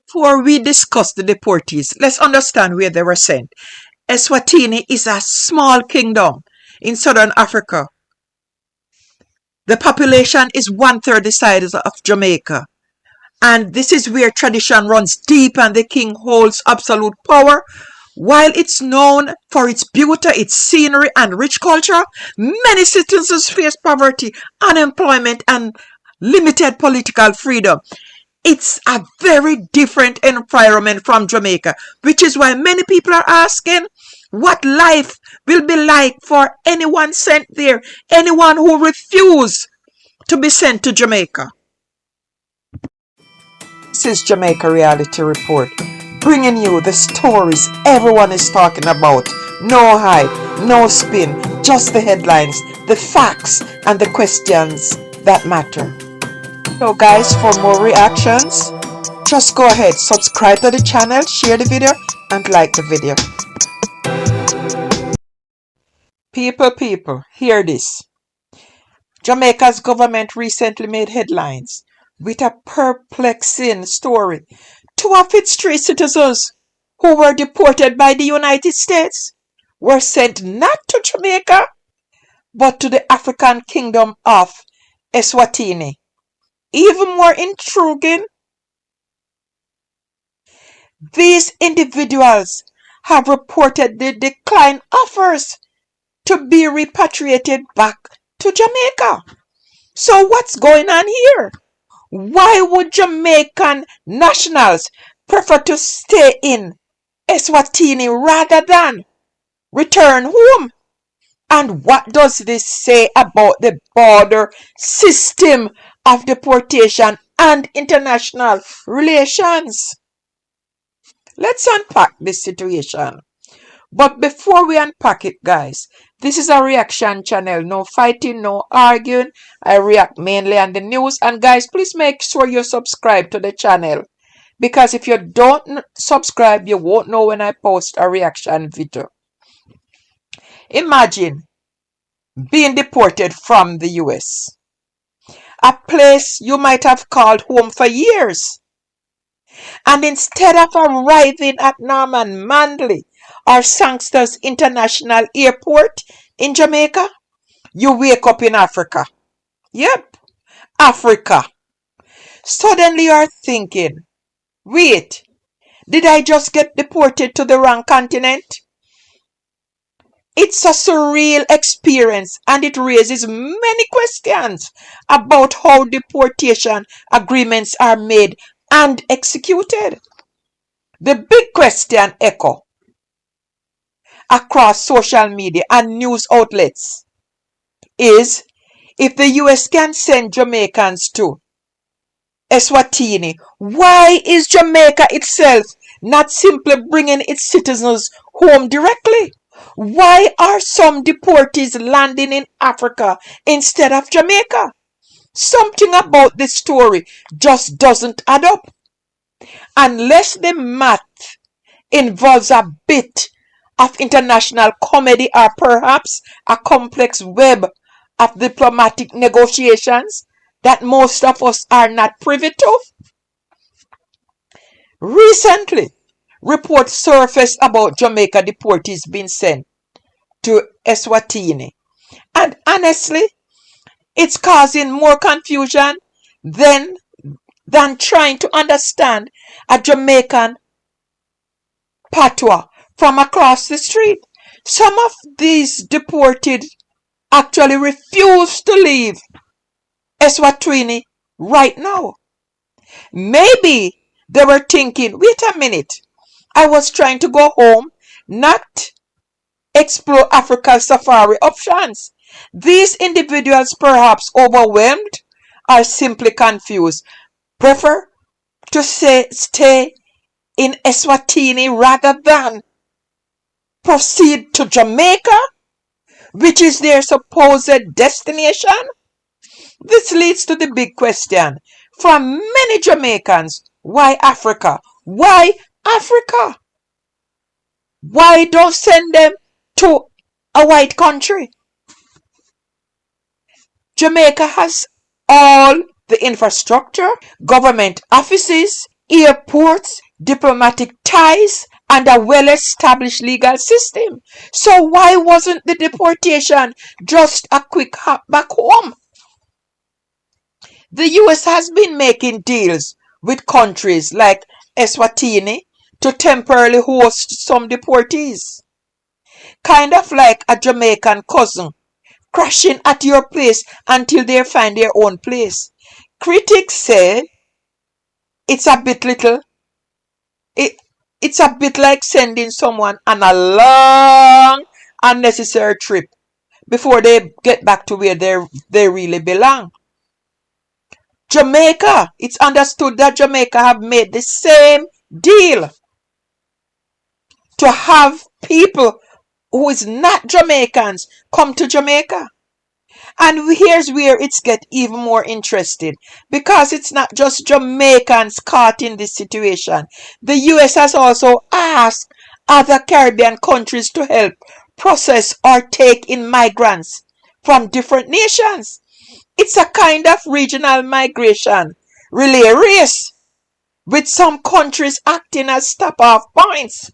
Before we discuss the deportees, let's understand where they were sent. Eswatini is a small kingdom in southern Africa. The population is 1/3 the size of Jamaica. And this is where tradition runs deep and the king holds absolute power. While it's known for its beauty, its scenery, and rich culture, many citizens face poverty, unemployment, and limited political freedom. It's a very different environment from Jamaica, which is why many people are asking what life will be like for anyone sent there, anyone who refuses to be sent to Jamaica. This is Jamaica Reality Report, bringing you the stories everyone is talking about. No hype, no spin, just the headlines, the facts, and the questions that matter. So guys, for more reactions, just go ahead, subscribe to the channel, share the video, and like the video. People, hear this. Jamaica's government recently made headlines with a perplexing story. 2 of its 3 citizens who were deported by the United States were sent not to Jamaica, but to the African kingdom of Eswatini. Even more intriguing, these individuals have reportedly declined offers to be repatriated back to Jamaica. So what's going on here? Why would Jamaican nationals prefer to stay in Eswatini rather than return home? And what does this say about the border system of deportation and international relations? Let's unpack this situation. But before we unpack it, guys, this is a reaction channel. No fighting, no arguing. I react mainly on the news. And guys, please make sure you subscribe to the channel. Because if you don't subscribe, you won't know when I post a reaction video. Imagine being deported from the US. A place you might have called home for years. And instead of arriving at Norman Manley or Sangster's International Airport in Jamaica, you wake up in Africa. Yep, Africa. Suddenly you're thinking, wait, did I just get deported to the wrong continent? It's a surreal experience and it raises many questions about how deportation agreements are made and executed. The big question echo across social media and news outlets is, if the US can send Jamaicans to Eswatini, why is Jamaica itself not simply bringing its citizens home directly? Why are some deportees landing in Africa instead of Jamaica? Something about this story just doesn't add up. Unless the math involves a bit of international comedy or perhaps a complex web of diplomatic negotiations that most of us are not privy to. Recently, reports surfaced about Jamaica deportees being sent to Eswatini. And honestly, it's causing more confusion than trying to understand a Jamaican patois from across the street. Some of these deported actually refuse to leave Eswatini right now. Maybe they were thinking, wait a minute, I was trying to go home, not explore Africa's safari options. These individuals, perhaps overwhelmed or simply confused, prefer to stay in Eswatini rather than proceed to Jamaica, which is their supposed destination. This leads to the big question from many Jamaicans: why Africa? Why Africa? Why don't send them to a white country? Jamaica has all the infrastructure, government offices, airports, diplomatic ties, and a well-established legal system. So why wasn't the deportation just a quick hop back home? The US has been making deals with countries like Eswatini to temporarily host some deportees. Kind of like a Jamaican cousin crashing at your place until they find their own place. Critics say it's a bit little it, it's a bit like sending someone on a long unnecessary trip before they get back to where they really belong. Jamaica, it's understood that Jamaica have made the same deal to have people who is not Jamaicans come to Jamaica. And here's where it's get even more interesting, because it's not just Jamaicans caught in this situation. The US has also asked other Caribbean countries to help process or take in migrants from different nations. It's a kind of regional migration relay race, with some countries acting as stop-off points.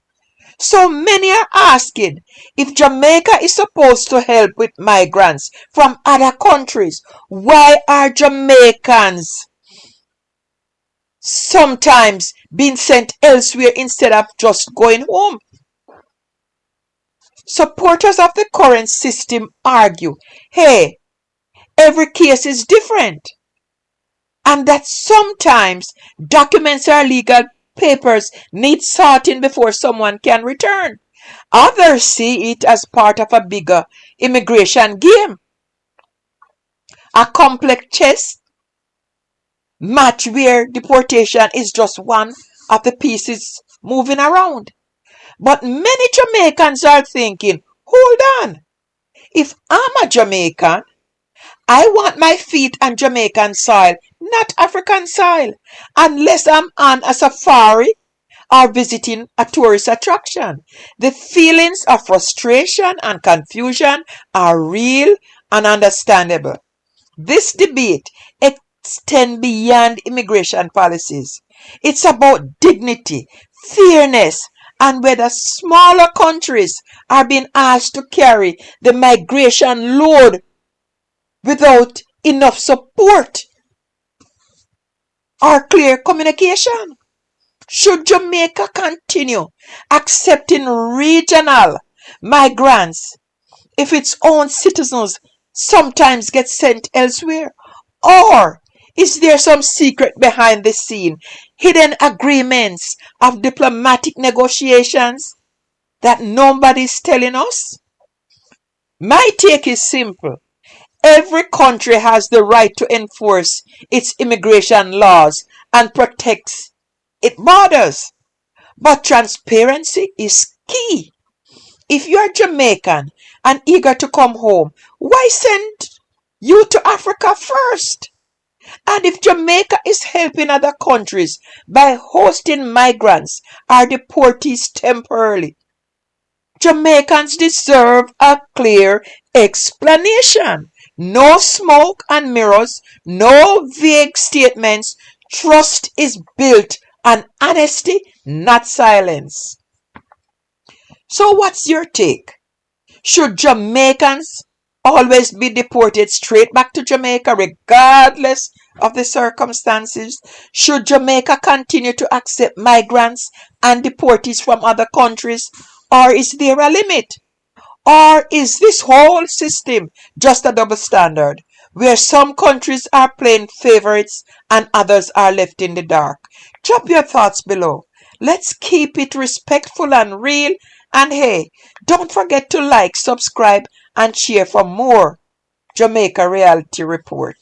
So many are asking, if Jamaica is supposed to help with migrants from other countries, why are Jamaicans sometimes being sent elsewhere instead of just going home? Supporters of the current system argue, hey, every case is different, and that sometimes documents or legal papers need sorting before someone can return. Others see it as part of a bigger immigration game, a complex chess match where deportation is just one of the pieces moving around. But many Jamaicans are thinking, hold on, if I'm a Jamaican, I want my feet on Jamaican soil, not African soil, unless I'm on a safari or visiting a tourist attraction. The feelings of frustration and confusion are real and understandable. This debate extends beyond immigration policies. It's about dignity, fairness, and whether smaller countries are being asked to carry the migration load without enough support or clear communication. Should Jamaica continue accepting regional migrants if its own citizens sometimes get sent elsewhere? Or is there some secret behind the scene, hidden agreements of diplomatic negotiations that nobody's telling us? My take is simple. Every country has the right to enforce its immigration laws and protects its borders. But transparency is key. If you're Jamaican and eager to come home, why send you to Africa first? And if Jamaica is helping other countries by hosting migrants or deportees temporarily, Jamaicans deserve a clear explanation. No smoke and mirrors, no vague statements. Trust is built on honesty, not silence. So what's your take? Should Jamaicans always be deported straight back to Jamaica regardless of the circumstances? Should Jamaica continue to accept migrants and deportees from other countries? Or is there a limit? Or is this whole system just a double standard, where some countries are playing favorites and others are left in the dark? Drop your thoughts below. Let's keep it respectful and real. And hey, don't forget to like, subscribe, and share for more Jamaica Reality Report.